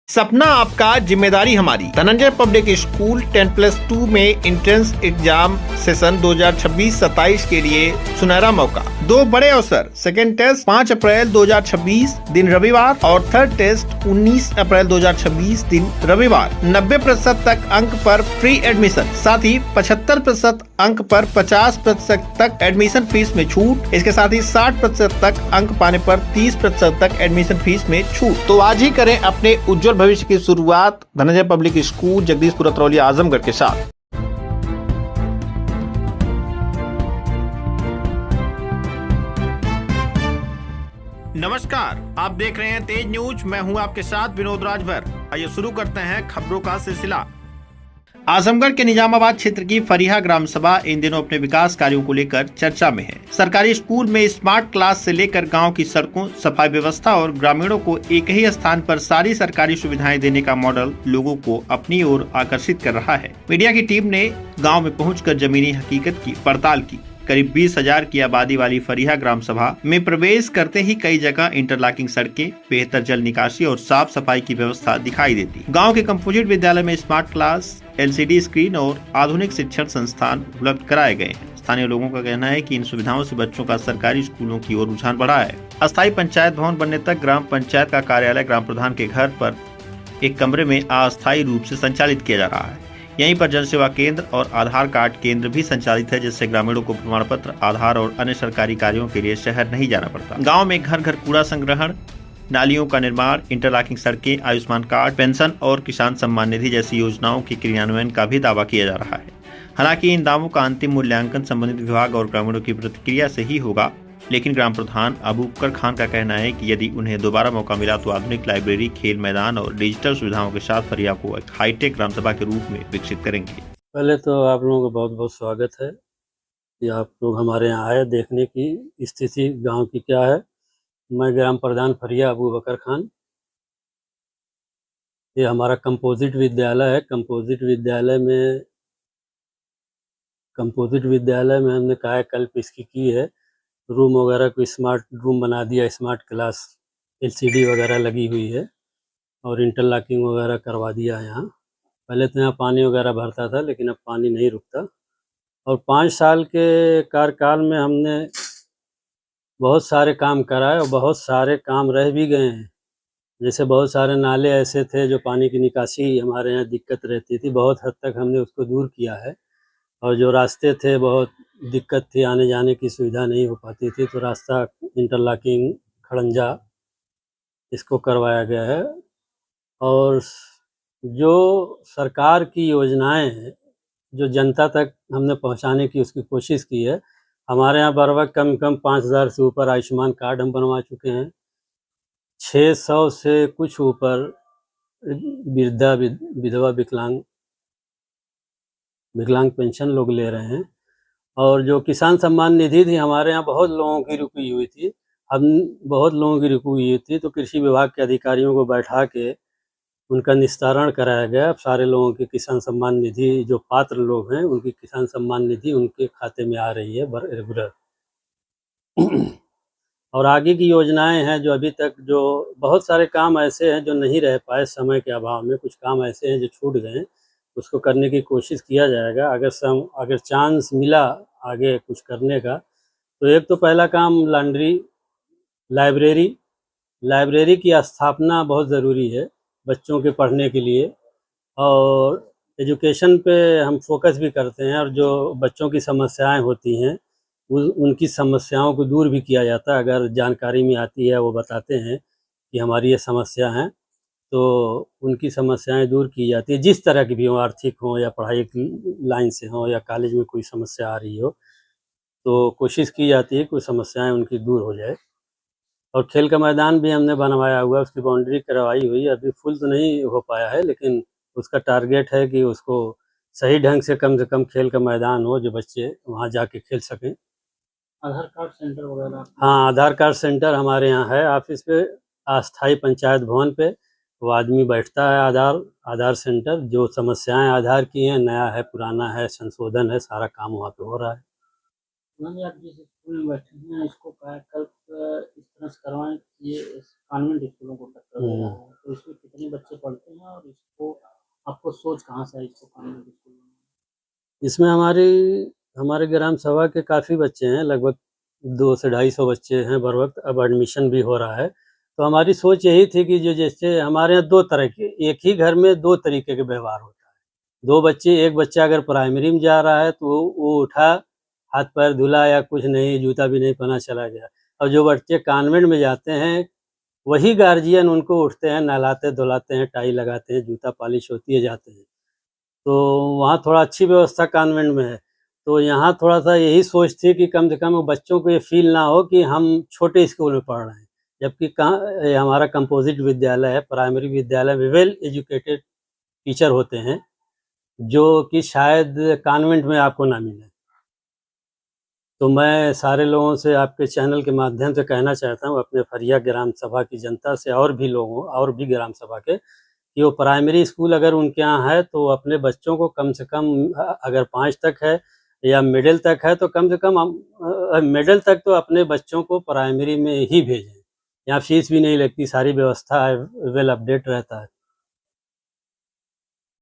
सपना आपका, जिम्मेदारी हमारी। धनंजय पब्लिक स्कूल 10+2 में एंट्रेंस एग्जाम सेशन 2026-27 के लिए सुनहरा मौका। दो बड़े अवसर, सेकेंड टेस्ट 5 अप्रैल 2026 दिन रविवार और थर्ड टेस्ट 19 अप्रैल 2026 दिन रविवार। 90% तक अंक पर फ्री एडमिशन, साथ ही 75% अंक पर 50% तक एडमिशन फीस में छूट। इसके साथ ही 60% तक अंक पाने पर 30% तक एडमिशन फीस में छूट। तो आज ही करें अपने उज्जवल भविष्य की शुरुआत धनंजय पब्लिक स्कूल जगदीशपुर अतरौली आजमगढ़ के साथ। नमस्कार, आप देख रहे हैं तेज न्यूज। मैं हूं आपके साथ विनोद राजभर। आइए शुरू करते हैं खबरों का सिलसिला। आजमगढ़ के निजामाबाद क्षेत्र की फरीहा ग्राम सभा इन दिनों अपने विकास कार्यों को लेकर चर्चा में है। सरकारी स्कूल में स्मार्ट क्लास से लेकर गांव की सड़कों, सफाई व्यवस्था और ग्रामीणों को एक ही स्थान पर सारी सरकारी सुविधाएं देने का मॉडल लोगों को अपनी ओर आकर्षित कर रहा है। मीडिया की टीम ने गाँव में पहुँचकर जमीनी हकीकत की पड़ताल की। करीब 20,000 की आबादी वाली फरीहा ग्राम सभा में प्रवेश करते ही कई जगह इंटरलॉकिंग सड़कें, बेहतर जल निकासी और साफ सफाई की व्यवस्था दिखाई देती। गांव के कंपोजिट विद्यालय में स्मार्ट क्लास, LCD स्क्रीन और आधुनिक शिक्षण संस्थान उपलब्ध कराए गए हैं। स्थानीय लोगों का कहना है कि इन सुविधाओं से बच्चों का सरकारी स्कूलों की ओर रुझान बढ़ा है। अस्थायी पंचायत भवन बनने तक ग्राम पंचायत का कार्यालय ग्राम प्रधान के घर पर एक कमरे में अस्थायी रूप से संचालित किया जा रहा है। यहीं पर जन सेवा केंद्र और आधार कार्ड केंद्र भी संचालित है, जिससे ग्रामीणों को प्रमाण पत्र, आधार और अन्य सरकारी कार्यों के लिए शहर नहीं जाना पड़ता। गांव में घर घर कूड़ा संग्रहण, नालियों का निर्माण, इंटरलॉकिंग सड़कें, आयुष्मान कार्ड, पेंशन और किसान सम्मान निधि जैसी योजनाओं के क्रियान्वयन का भी दावा किया जा रहा है। हालांकि इन दावों का अंतिम मूल्यांकन संबंधित विभाग और ग्रामीणों की प्रतिक्रिया से ही होगा, लेकिन ग्राम प्रधान अबू बकर खान का कहना है कि यदि उन्हें दोबारा मौका मिला तो आधुनिक लाइब्रेरी, खेल मैदान और डिजिटल सुविधाओं के साथ फरिया को एक हाईटेक ग्राम सभा के रूप में विकसित करेंगे। पहले तो आप लोगों का बहुत बहुत स्वागत है कि आप लोग हमारे यहाँ आए देखने की स्थिति गांव की क्या है। मैं ग्राम प्रधान फरिया अबू बकर खान। ये हमारा कंपोजिट विद्यालय है। कंपोजिट विद्यालय में हमने कायाकल्प इसकी की है। रूम वगैरह को स्मार्ट रूम बना दिया, स्मार्ट क्लास, LCD वगैरह लगी हुई है और इंटरलॉकिंग वगैरह करवा दिया है। यहाँ पहले तो यहाँ पानी वगैरह भरता था, लेकिन अब पानी नहीं रुकता। और 5 साल के कार्यकाल में हमने बहुत सारे काम कराए और बहुत सारे काम रह भी गए हैं। जैसे बहुत सारे नाले ऐसे थे जो पानी की निकासी हमारे यहाँ दिक्कत रहती थी, बहुत हद तक हमने उसको दूर किया है। और जो रास्ते थे बहुत दिक्कत थी, आने जाने की सुविधा नहीं हो पाती थी, तो रास्ता इंटरलॉकिंग, खड़ंजा इसको करवाया गया है। और जो सरकार की योजनाएं हैं जो जनता तक हमने पहुंचाने की उसकी कोशिश की है। हमारे यहाँ बर वक्त कम 5,000 से ऊपर आयुष्मान कार्ड हम बनवा चुके हैं। 600 से कुछ ऊपर वृद्धा, विधवा, विकलांग पेंशन लोग ले रहे हैं। और जो किसान सम्मान निधि थी हमारे यहाँ बहुत लोगों की रुकी हुई थी। तो कृषि विभाग के अधिकारियों को बैठा के उनका निस्तारण कराया गया। सारे लोगों की किसान सम्मान निधि, जो पात्र लोग हैं उनकी किसान सम्मान निधि उनके खाते में आ रही है रेगुलर। और आगे की योजनाएं हैं जो अभी तक, जो बहुत सारे काम ऐसे हैं जो नहीं रह पाए समय के अभाव में, कुछ काम ऐसे हैं जो छूट गए, उसको करने की कोशिश किया जाएगा। अगर चांस मिला आगे कुछ करने का, तो एक तो पहला काम लाइब्रेरी की स्थापना बहुत ज़रूरी है बच्चों के पढ़ने के लिए। और एजुकेशन पे हम फोकस भी करते हैं, और जो बच्चों की समस्याएं होती हैं उनकी समस्याओं को दूर भी किया जाता है। अगर जानकारी में आती है, वो बताते हैं कि हमारी ये समस्या है, तो उनकी समस्याएं दूर की जाती है, जिस तरह की भी हो, आर्थिक हो या पढ़ाई की लाइन से हो या कॉलेज में कोई समस्या आ रही हो, तो कोशिश की जाती है कि समस्याएं उनकी दूर हो जाए। और खेल का मैदान भी हमने बनवाया हुआ है, उसकी बाउंड्री करवाई हुई है। अभी फुल तो नहीं हो पाया है, लेकिन उसका टारगेट है कि उसको सही ढंग से कम खेल का मैदान हो, जो बच्चे वहाँ जाके खेल सकें। आधार कार्ड सेंटर वगैरह? हाँ, आधार कार्ड सेंटर हमारे यहाँ है ऑफिस पे, अस्थायी पंचायत भवन पे। वो आदमी बैठता है, आधार सेंटर, जो समस्याएं आधार की हैं, नया है, पुराना है, संशोधन है, सारा काम वहाँ पे हो रहा है। आप जिस स्कूल में बैठे हैं, इसको कायाकल्प इस तरह से करवाएं कि ये कॉन्वेंट स्कूलों को टक्कर दे रहा है, तो इसमें कितने बच्चे पढ़ते हैं और इसको आपको सोच कहाँ से आई इसको कॉन्वेंट स्कूल में? इसमें हमारे ग्राम सभा के काफ़ी बच्चे हैं, लगभग 200 से 250 बच्चे हैं बर वक्त। अब एडमिशन भी हो रहा है, तो हमारी सोच यही थी कि जो जैसे हमारे यहाँ दो तरह के, एक ही घर में दो तरीके के व्यवहार होता है। दो बच्चे, एक बच्चा अगर प्राइमरी में जा रहा है तो वो उठा, हाथ पैर धुला या कुछ नहीं, जूता भी नहीं पहना चला गया। और जो बच्चे कॉन्वेंट में जाते हैं वही गार्जियन उनको उठते हैं, नहलाते धुलाते हैं, टाई लगाते हैं, जूता पॉलिश होती है, जाते हैं। तो वहाँ थोड़ा अच्छी व्यवस्था कॉन्वेंट में है। तो यहाँ थोड़ा-सा यही सोच थी कि कम से कम वो बच्चों को ये फ़ील ना हो कि हम छोटे स्कूल में पढ़ रहे हैं। जबकि ये हमारा कंपोज़िट विद्यालय है, प्राइमरी विद्यालय में वेल एजुकेटेड टीचर होते हैं, जो कि शायद कॉन्वेंट में आपको ना मिले। तो मैं सारे लोगों से आपके चैनल के माध्यम से कहना चाहता हूँ, अपने फरिया ग्राम सभा की जनता से और भी ग्राम सभा के, कि वो प्राइमरी स्कूल अगर उनके यहाँ है तो अपने बच्चों को कम से कम अगर 5 तक है या मिडिल तक है तो कम से कम मिडिल तक तो अपने बच्चों को प्राइमरी में ही भेजें। यहाँ फ़ीस भी नहीं लगती, सारी व्यवस्था है, वेल अपडेट रहता है।